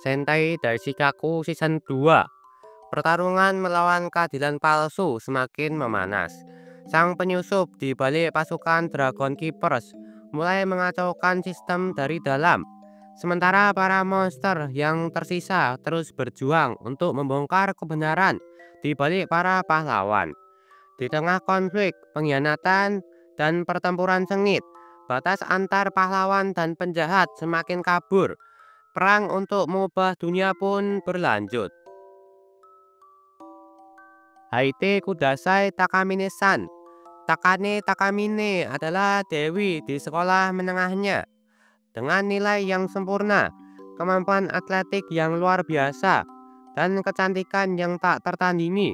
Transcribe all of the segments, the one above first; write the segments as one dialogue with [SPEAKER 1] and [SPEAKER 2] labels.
[SPEAKER 1] Sentai Daishikaku Season 2. Pertarungan melawan keadilan palsu semakin memanas. Sang penyusup di balik pasukan Dragon Keepers mulai mengacaukan sistem dari dalam. Sementara para monster yang tersisa terus berjuang untuk membongkar kebenaran di balik para pahlawan. Di tengah konflik, pengkhianatan, dan pertempuran sengit, batas antar pahlawan dan penjahat semakin kabur. Perang untuk mengubah dunia pun berlanjut. Haite Kudasai Takamine-san. Takane Takamine adalah dewi di sekolah menengahnya. Dengan nilai yang sempurna, kemampuan atletik yang luar biasa, dan kecantikan yang tak tertandingi.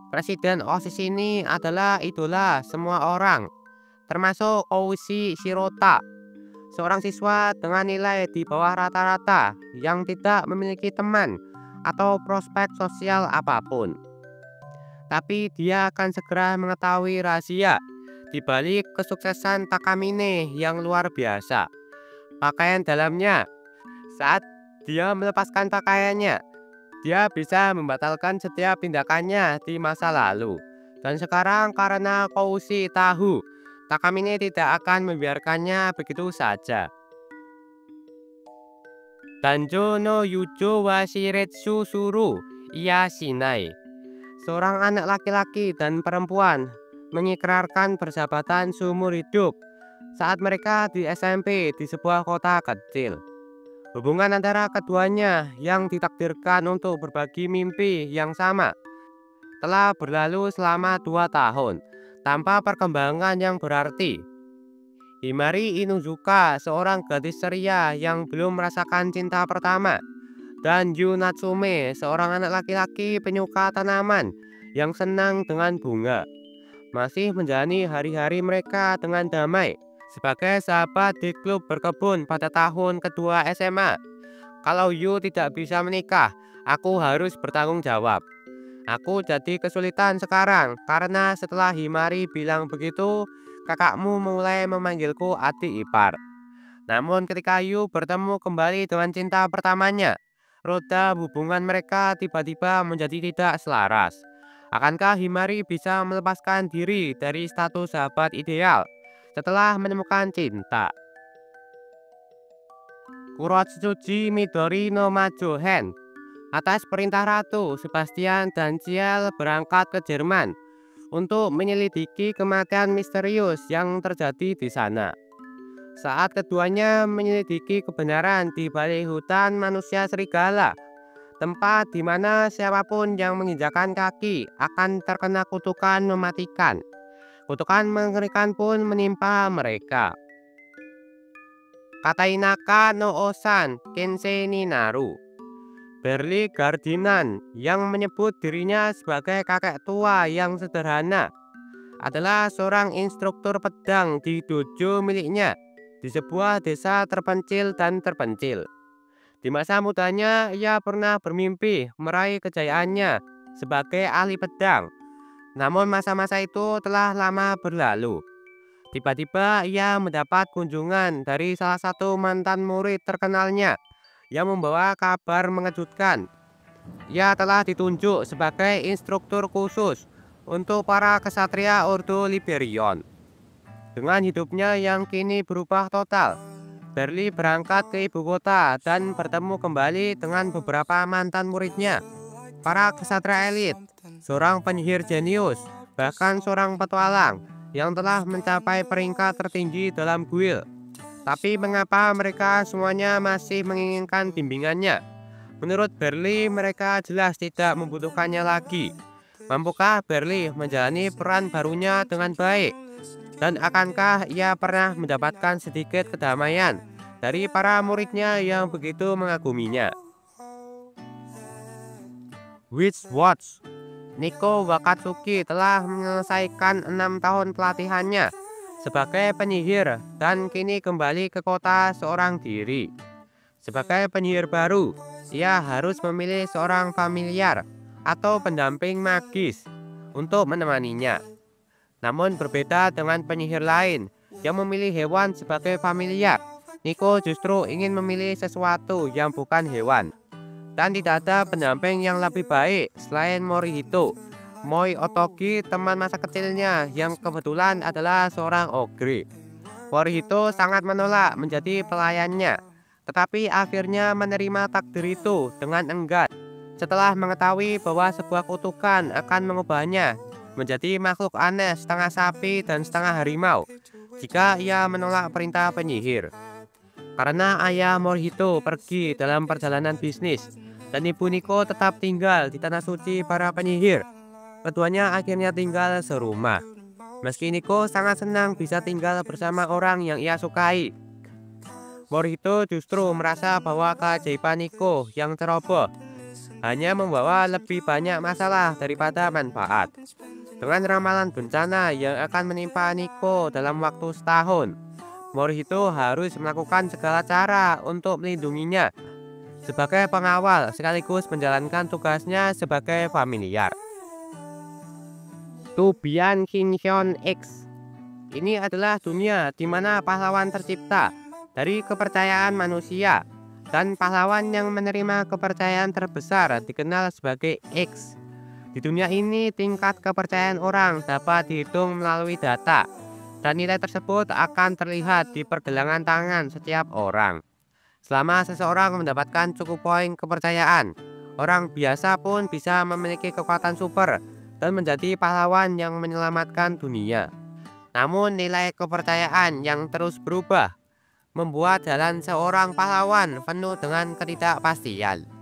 [SPEAKER 1] Presiden OSIS ini adalah idola semua orang, termasuk Oushi Shirota, seorang siswa dengan nilai di bawah rata-rata yang tidak memiliki teman atau prospek sosial apapun. Tapi dia akan segera mengetahui rahasia di balik kesuksesan Takamine yang luar biasa. Pakaian dalamnya. Saat dia melepaskan pakaiannya, dia bisa membatalkan setiap tindakannya di masa lalu. Dan sekarang karena Koushi tahu, Takamine tidak akan membiarkannya begitu saja. Danjo no Yujo wa Shiretsu Suru Iya Shinai. Seorang anak laki-laki dan perempuan mengikrarkan persahabatan seumur hidup saat mereka di SMP di sebuah kota kecil. Hubungan antara keduanya yang ditakdirkan untuk berbagi mimpi yang sama telah berlalu selama 2 tahun tanpa perkembangan yang berarti. Himari Inuzuka, seorang gadis ceria yang belum merasakan cinta pertama, dan Yu Natsume, seorang anak laki-laki penyuka tanaman yang senang dengan bunga, masih menjalani hari-hari mereka dengan damai sebagai sahabat di klub berkebun pada tahun kedua SMA. Kalau Yu tidak bisa menikah, aku harus bertanggung jawab. Aku jadi kesulitan sekarang karena setelah Himari bilang begitu, kakakmu mulai memanggilku adik ipar. Namun ketika Yu bertemu kembali dengan cinta pertamanya, roda hubungan mereka tiba-tiba menjadi tidak selaras. Akankah Himari bisa melepaskan diri dari status sahabat ideal setelah menemukan cinta? Kurotsuji Midori no Majohen. Atas perintah Ratu, Sebastian dan Ciel berangkat ke Jerman untuk menyelidiki kematian misterius yang terjadi di sana. Saat keduanya menyelidiki kebenaran di balik hutan manusia serigala, tempat di mana siapapun yang menginjakan kaki akan terkena kutukan mematikan. Kutukan mengerikan pun menimpa mereka. Katainaka no Osan Kensei ni Naru. Berli Gardinan yang menyebut dirinya sebagai kakek tua yang sederhana adalah seorang instruktur pedang di dojo miliknya di sebuah desa terpencil dan terpencil. Di masa mudanya ia pernah bermimpi meraih kejayaannya sebagai ahli pedang. Namun masa-masa itu telah lama berlalu. Tiba-tiba ia mendapat kunjungan dari salah satu mantan murid terkenalnya yang membawa kabar mengejutkan. Ia telah ditunjuk sebagai instruktur khusus untuk para kesatria Ordo Liberion. Dengan hidupnya yang kini berubah total, Berli berangkat ke ibu kota dan bertemu kembali dengan beberapa mantan muridnya, para kesatria elit, seorang penyihir jenius, bahkan seorang petualang yang telah mencapai peringkat tertinggi dalam guild. Tapi mengapa mereka semuanya masih menginginkan bimbingannya? Menurut Berli, mereka jelas tidak membutuhkannya lagi. Mampukah Berli menjalani peran barunya dengan baik? Dan akankah ia pernah mendapatkan sedikit kedamaian dari para muridnya yang begitu mengaguminya? Witch Watch. Nico Wakatsuki telah menyelesaikan 6 tahun pelatihannya sebagai penyihir dan kini kembali ke kota seorang diri. Sebagai penyihir baru, ia harus memilih seorang familiar atau pendamping magis untuk menemaninya. Namun berbeda dengan penyihir lain yang memilih hewan sebagai familiar, Nico justru ingin memilih sesuatu yang bukan hewan. dan tidak ada pendamping yang lebih baik selain Morihito. Moi Otogi, teman masa kecilnya yang kebetulan adalah seorang ogre. Morihito sangat menolak menjadi pelayannya, tetapi akhirnya menerima takdir itu dengan enggan. Setelah mengetahui bahwa sebuah kutukan akan mengubahnya menjadi makhluk aneh setengah sapi dan setengah harimau jika ia menolak perintah penyihir. Karena ayah Morihito pergi dalam perjalanan bisnis dan ibu Niko tetap tinggal di tanah suci para penyihir, keduanya akhirnya tinggal serumah. Meski Niko sangat senang bisa tinggal bersama orang yang ia sukai, Morihito justru merasa bahwa keajaiban Niko yang ceroboh hanya membawa lebih banyak masalah daripada manfaat. Dengan ramalan bencana yang akan menimpa Niko dalam waktu setahun, Morihito harus melakukan segala cara untuk melindunginya sebagai pengawal sekaligus menjalankan tugasnya sebagai familiar. Tubian Kinshon X. Ini adalah dunia di mana pahlawan tercipta dari kepercayaan manusia, dan pahlawan yang menerima kepercayaan terbesar dikenal sebagai X. Di dunia ini tingkat kepercayaan orang dapat dihitung melalui data, dan nilai tersebut akan terlihat di pergelangan tangan setiap orang. Selama seseorang mendapatkan cukup poin kepercayaan, orang biasa pun bisa memiliki kekuatan super dan menjadi pahlawan yang menyelamatkan dunia. Namun nilai kepercayaan yang terus berubah membuat jalan seorang pahlawan penuh dengan ketidakpastian.